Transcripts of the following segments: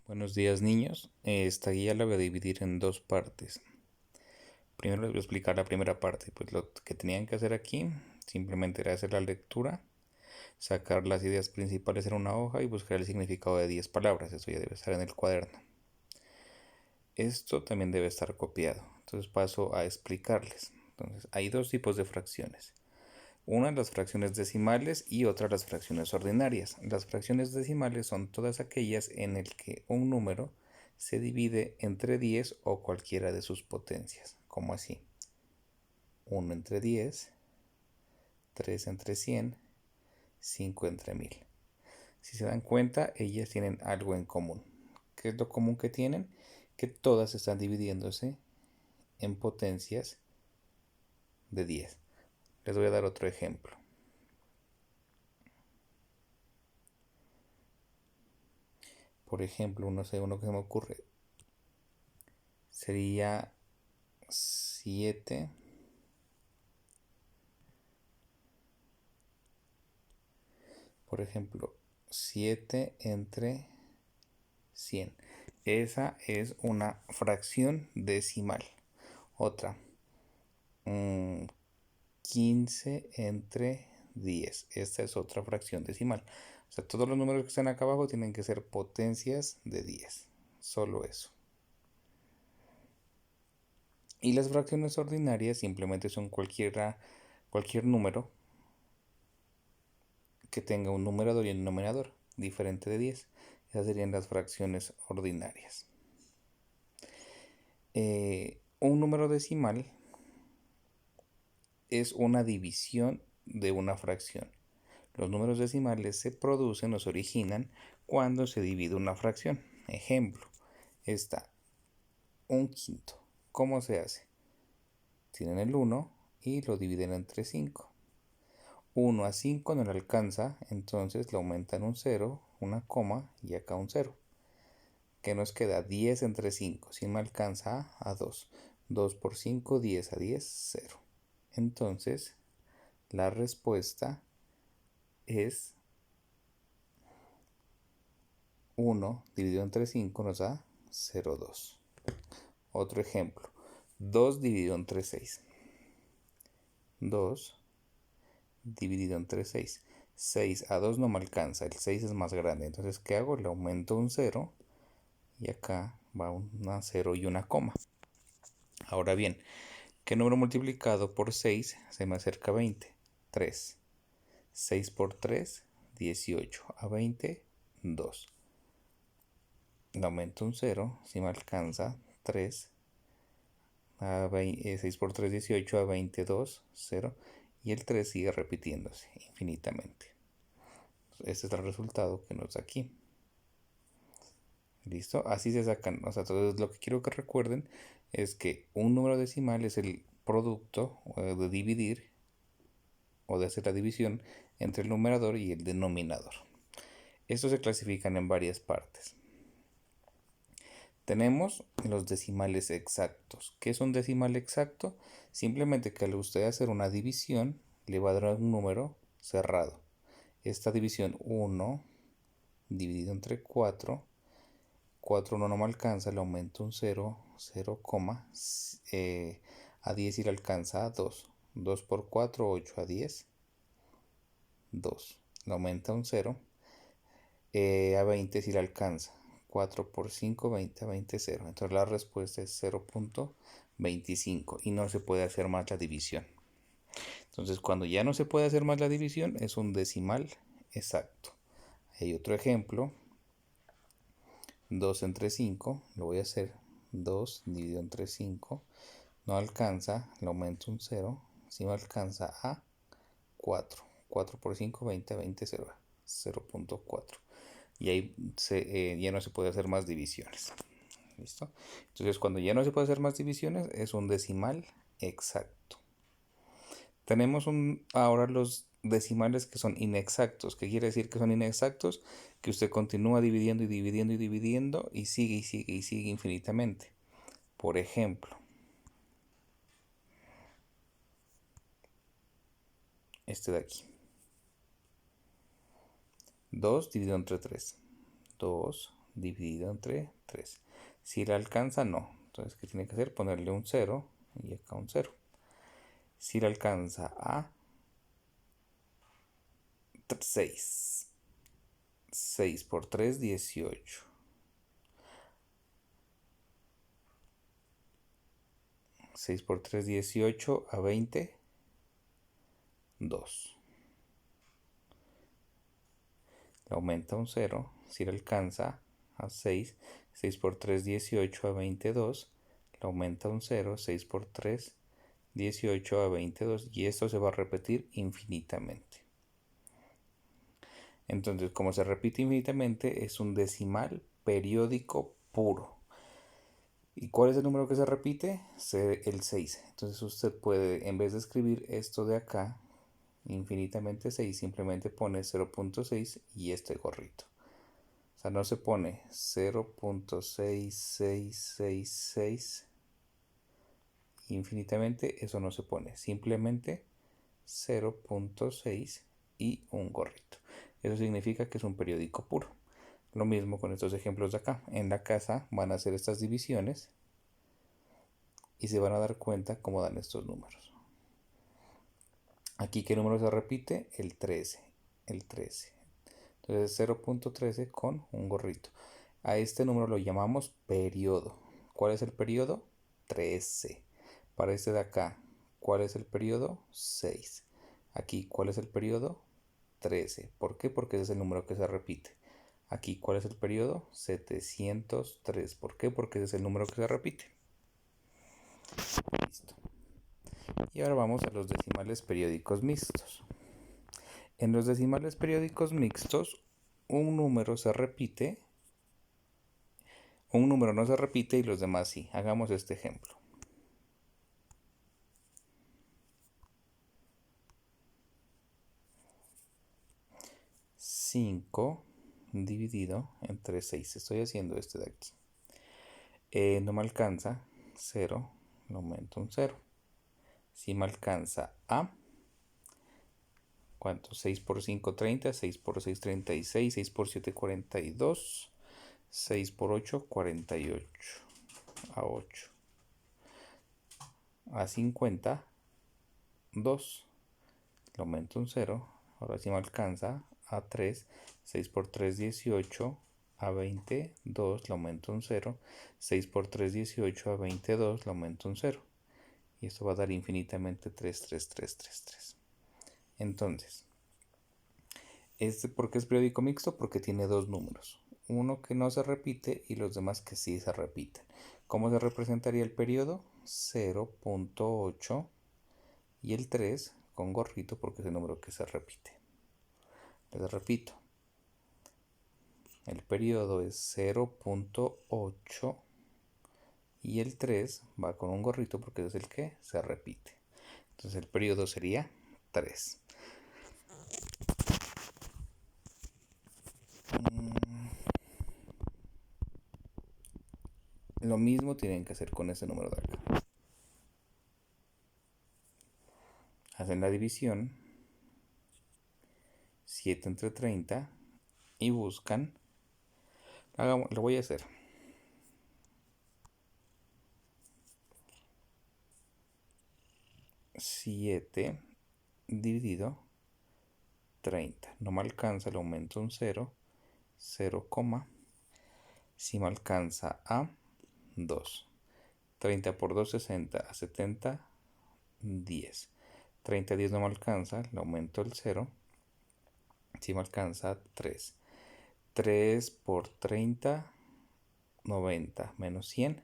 Buenos días, niños. Esta guía la voy a dividir en dos partes. Primero les voy a explicar la primera parte. Pues lo que tenían que hacer aquí simplemente era hacer la lectura, sacar las ideas principales en una hoja y buscar el significado de 10 palabras. Eso ya debe estar en el cuaderno. Esto también debe estar copiado. Entonces paso a explicarles. Entonces hay dos tipos de fracciones. Una las fracciones decimales y otra las fracciones ordinarias. Las fracciones decimales son todas aquellas en el que un número se divide entre 10 o cualquiera de sus potencias, como así: 1 entre 10, 3 entre 100, 5 entre 1000. Si se dan cuenta, ellas tienen algo en común. ¿Qué es lo común que tienen? Que todas están dividiéndose en potencias de 10. Les voy a dar otro ejemplo. Por ejemplo, uno que se me ocurre sería 7 por ejemplo, 7 entre 100. Esa es una fracción decimal. Otra, 15 entre 10. Esta es otra fracción decimal. O sea, todos los números que están acá abajo tienen que ser potencias de 10. Solo eso. Y las fracciones ordinarias simplemente son cualquier número que tenga un numerador y un denominador diferente de 10. Esas serían las fracciones ordinarias. Un número decimal es una división de una fracción. Los números decimales se producen o se originan cuando se divide una fracción. Ejemplo, está un quinto. ¿Cómo se hace? Tienen el 1 y lo dividen entre 5. 1 a 5 no le alcanza, entonces le aumentan un 0, una coma y acá un 0. ¿Qué nos queda? 10 entre 5. Si me alcanza a 2. 2 por 5, 10 a 10, 0. Entonces, la respuesta es 1 dividido entre 5 nos da 0,2. Otro ejemplo, 2 dividido entre 6. 2 dividido entre 6. 6 a 2 no me alcanza, el 6 es más grande. Entonces, ¿qué hago? Le aumento un 0 y acá va una 0 y una coma. Ahora bien, ¿qué número multiplicado por 6 se me acerca a 20? 3. 6 por 3, 18. A 20, 2. Le aumento un 0, si me alcanza, 3. 6 por 3, 18. A 22, 0. Y el 3 sigue repitiéndose infinitamente. Este es el resultado que nos da aquí. ¿Listo? Así se sacan. O sea, entonces lo que quiero que recuerden es que un número decimal es el producto de dividir o de hacer la división entre el numerador y el denominador. Estos se clasifican en varias partes. Tenemos los decimales exactos. ¿Qué es un decimal exacto? Simplemente que al usted hacer una división le va a dar un número cerrado. Esta división 1 dividido entre 4. 4 no me alcanza, le aumento un 0, 0, a 10 y le alcanza a 2. 2 por 4, 8 a 10, 2. Le aumenta un 0. A 20 si le alcanza. 4 por 5, 20 a 20, 0. Entonces la respuesta es 0.25 y no se puede hacer más la división. Entonces cuando ya no se puede hacer más la división es un decimal exacto. Hay otro ejemplo. 2 entre 5, lo voy a hacer. 2 dividido entre 5. No alcanza, le aumento un 0. Si me alcanza a 4. 4 por 5, 20 a 20, 0. 0.4. Y ahí ya no se puede hacer más divisiones. ¿Listo? Entonces cuando ya no se puede hacer más divisiones es un decimal exacto. Tenemos ahora los decimales que son inexactos. ¿Qué quiere decir que son inexactos? Que usted continúa dividiendo y dividiendo y dividiendo y sigue y sigue y sigue infinitamente. Por ejemplo, este de aquí. 2 dividido entre 3. 2 dividido entre 3. Si le alcanza, no. Entonces, ¿qué tiene que hacer? Ponerle un 0 y acá un 0. Si le alcanza a 6. 6 por 3, 18. 6 por 3, 18. A 20, 2. Le aumenta un 0. Si le alcanza a 6. 6 por 3, 18. A 22. Le aumenta un 0. 6 por 3, 18 a 22. Y esto se va a repetir infinitamente. Entonces, como se repite infinitamente, es un decimal periódico puro. ¿Y cuál es el número que se repite? El 6. Entonces usted puede, en vez de escribir esto de acá, infinitamente 6, simplemente pone 0.6 y este gorrito. O sea, no se pone 0.6666 infinitamente, eso no se pone. Simplemente 0.6 y un gorrito. Eso significa que es un periódico puro. Lo mismo con estos ejemplos de acá. En la casa van a hacer estas divisiones y se van a dar cuenta cómo dan estos números. Aquí, ¿qué número se repite? El 13. El 13. Entonces 0.13 con un gorrito. A este número lo llamamos periodo. ¿Cuál es el periodo? 13. Para este de acá, ¿cuál es el periodo? 6. Aquí, ¿cuál es el periodo? 13. ¿Por qué? Porque ese es el número que se repite. Aquí, ¿cuál es el periodo? 703. ¿Por qué? Porque ese es el número que se repite. Listo. Y ahora vamos a los decimales periódicos mixtos. En los decimales periódicos mixtos, un número se repite, un número no se repite y los demás sí. Hagamos este ejemplo. 5 dividido entre 6. Estoy haciendo este de aquí. No me alcanza 0, le aumento un 0. Si me alcanza a, ¿cuánto? 6 por 5, 30. 6 por 6, 36. 6 por 7, 42. 6 por 8, 48. A 8. A 50, 2. Le aumento un 0. Ahora sí me alcanza a 3. 6 por 3, 18. A 20, 2. Le aumento un 0. 6 por 3, 18. A 22. Le aumento un 0. Y esto va a dar infinitamente 3, 3, 3, 3, 3. Entonces, ¿por qué es periódico mixto? Porque tiene dos números. Uno que no se repite y los demás que sí se repiten. ¿Cómo se representaría el periodo? 0.8 y el 3 con gorrito porque es el número que se repite. Les repito, el periodo es 0.8 y el 3 va con un gorrito porque es el que se repite. Entonces el periodo sería 3. Lo mismo tienen que hacer con este número de acá. Hacen la división 7 entre 30 y buscan, lo voy a hacer. 7 dividido 30. No me alcanza, le aumento un 0. 0, si me alcanza a 2. 30 por 2, 60. A 70, 10. 30 a 10 no me alcanza, le aumento el 0. Si me alcanza 3. 3 por 30, 90. Menos 100,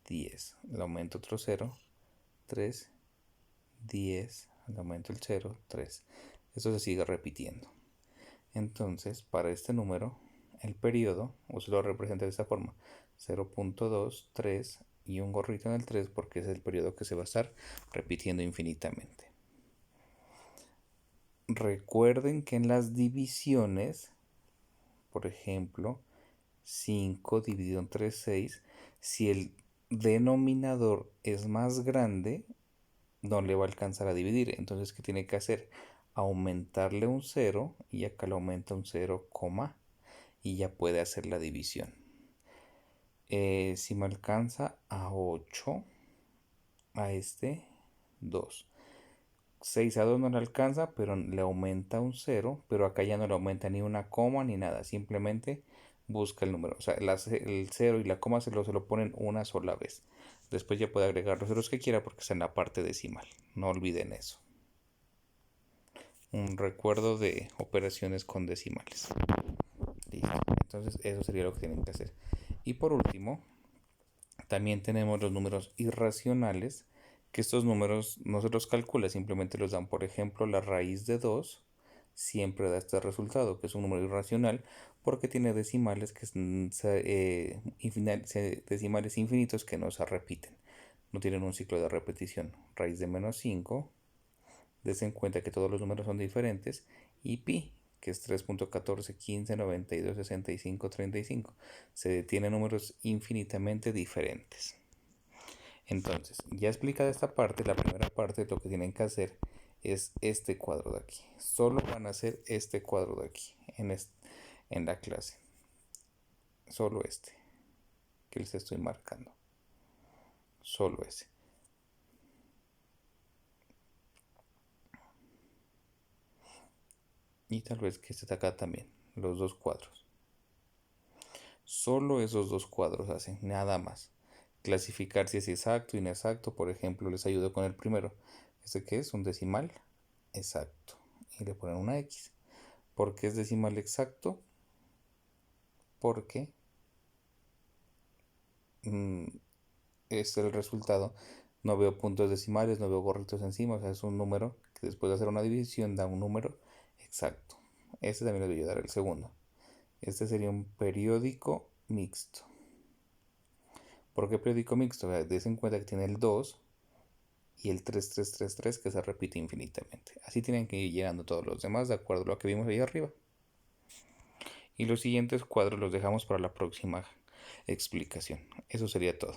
10. Le aumento otro 0. 3, 10. Le aumento el 0, 3. Esto se sigue repitiendo. Entonces, para este número, el periodo, se lo representa de esta forma: 0.2, 3 y un gorrito en el 3 porque es el periodo que se va a estar repitiendo infinitamente. Recuerden que en las divisiones, por ejemplo, 5 dividido entre 6, si el denominador es más grande, no le va a alcanzar a dividir. Entonces, ¿qué tiene que hacer? Aumentarle un 0 y acá le aumenta un 0, y ya puede hacer la división. Si me alcanza a 8, a este 2. 6 a 2 no le alcanza, pero le aumenta un 0, pero acá ya no le aumenta ni una coma ni nada, simplemente busca el número. O sea, el 0 y la coma se lo ponen una sola vez. Después ya puede agregar los ceros que quiera porque está en la parte decimal. No olviden eso. Un recuerdo de operaciones con decimales. Listo. Entonces eso sería lo que tienen que hacer. Y por último, también tenemos los números irracionales, que estos números no se los calcula, simplemente los dan. Por ejemplo, la raíz de 2 siempre da este resultado, que es un número irracional, porque tiene decimales que decimales infinitos que no se repiten, no tienen un ciclo de repetición. Raíz de menos 5, des en cuenta que todos los números son diferentes, y pi, que es 3.14, 15, 92, 65, 35. Se tienen números infinitamente diferentes. Entonces, ya explicada esta parte, la primera parte, lo que tienen que hacer es este cuadro de aquí. Solo van a hacer este cuadro de aquí en la clase. Solo este que les estoy marcando. Solo ese. Y tal vez que este de acá también. Los dos cuadros. Solo esos dos cuadros hacen, nada más. Clasificar si es exacto o inexacto, por ejemplo, les ayudo con el primero. ¿Este qué es? Un decimal exacto. Y le ponen una X. ¿Por qué es decimal exacto? Porque es el resultado. No veo puntos decimales, no veo gorritos encima. O sea, es un número que después de hacer una división da un número exacto. Este también les voy a dar el segundo. Este sería un periódico mixto. ¿Por qué periódico mixto? Des en cuenta que tiene el 2 y el 3333 que se repite infinitamente. Así tienen que ir llegando todos los demás de acuerdo a lo que vimos ahí arriba. Y los siguientes cuadros los dejamos para la próxima explicación. Eso sería todo.